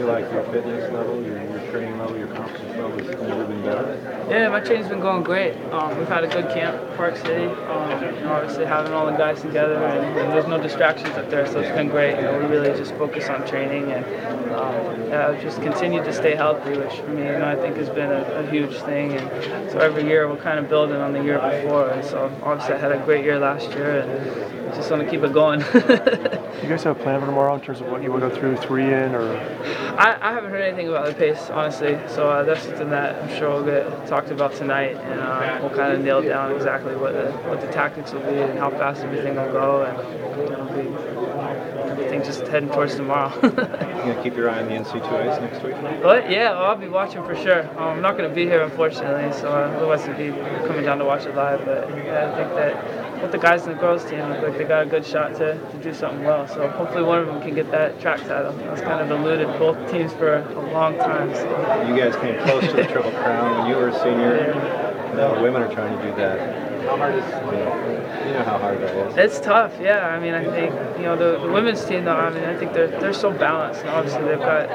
like your fitness level, your training level, your confidence level is moving better? Yeah, my training's been going great. We've had a good camp, Park City. Obviously having all the guys together, and there's no distractions up there, so it's been great. We really just focus on training and just continue to stay healthy, which for me, I think has been a huge thing. And so every year we're kind of building on the year before, and so obviously I had a great year last year, and just want to keep it going. You guys have a plan for tomorrow in terms of what you want to go through 3 in, or? I haven't heard anything about the pace, honestly, so that's something that I'm sure will get talked about tonight, and we'll kind of nail down exactly what the tactics will be and how fast everything will go, and it'll be everything just heading towards tomorrow. You gonna keep your eye on the NC2As next week? But yeah, I'll be watching for sure. I'm not going to be here, unfortunately, so otherwise I'd be coming down to watch it live. But yeah, I think that with the guys in the girls team, look like they got a good shot to do something well. So hopefully one of them can get that track title. That's kind of eluded both teams for a long time. So. You guys came close to the Triple Crown when you were a senior. Now the women are trying to do that. How hard is you know how hard that is? It's tough, yeah. I mean, I think the women's team, though. I mean, I think they're so balanced. And obviously, they've got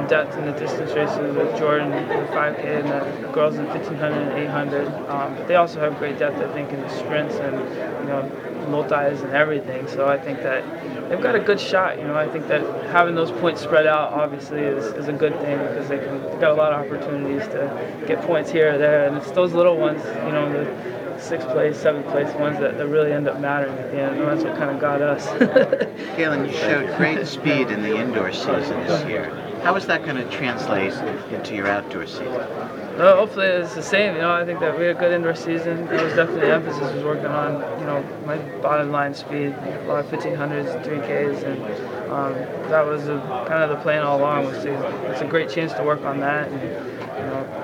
depth in the distance races with Jordan in the 5K and the girls in 1500 and 800. But they also have great depth, I think, in the sprints and multis and everything. So I think that they've got a good shot. I think that having those points spread out obviously is a good thing because they've got a lot of opportunities to get points here or there, and it's those little ones, the 6th place, 7th place ones that really end up mattering at the end. And that's what kind of got us. Galen, you showed great speed in the indoor season this year. How is that going to translate into your outdoor season? Well, hopefully it's the same. I think that we had a good indoor season. There was definitely emphasis was working on, my bottom line speed, a lot of 1500s, 3Ks, and that was kind of the plan all along. It's a great chance to work on that. And,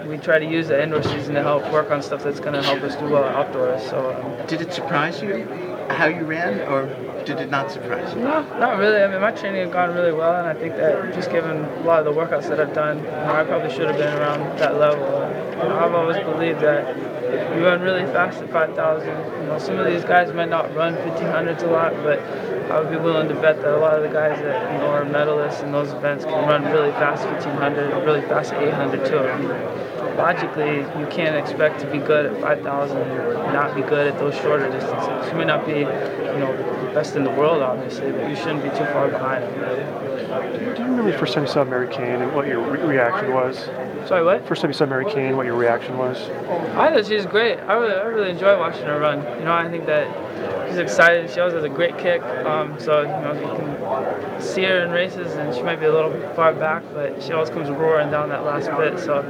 we try to use the indoor season to help work on stuff that's going to help us do well outdoors. So, did it surprise you how you ran, or did it not surprise you? No, not really. I mean, my training had gone really well, and I think that just given a lot of the workouts that I've done, I probably should have been around that level. I've always believed that you run really fast at 5,000. Some of these guys might not run 1500s a lot, but I would be willing to bet that a lot of the guys that are medalists in those events can run really fast 1500 and really fast at 800 too. I mean, logically, you can't expect to be good at 5,000 and not be good at those shorter distances. You may not be, best in the world, obviously, but you shouldn't be too far behind them. Do you remember the first time you saw Mary Kane and what your reaction was? Sorry, what? First time you saw Mary Kane, what your reaction was? I thought she was great. I really enjoy watching her run. I think that she's excited. She always has a great kick. So you can see her in races, and she might be a little far back, but she always comes roaring down that last bit. So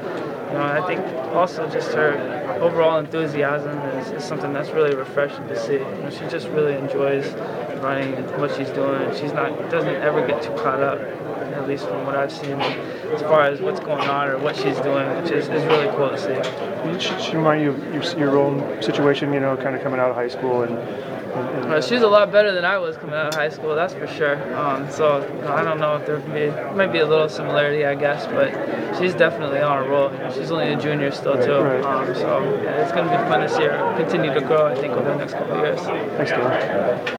I think also just her overall enthusiasm is something that's really refreshing to see. She just really enjoys running and what she's doing. She doesn't ever get too caught up, at least from what I've seen, as far as what's going on or what she's doing, which is really cool to see. She remind you of your own situation, kind of coming out of high school and she's a lot better than I was coming out of high school, that's for sure. So I don't know if there might be a little similarity, I guess, but she's definitely on a roll. She's only a junior still too. So yeah, it's going to be fun to see her continue to grow, I think, over the next couple of years. Thanks, Galen.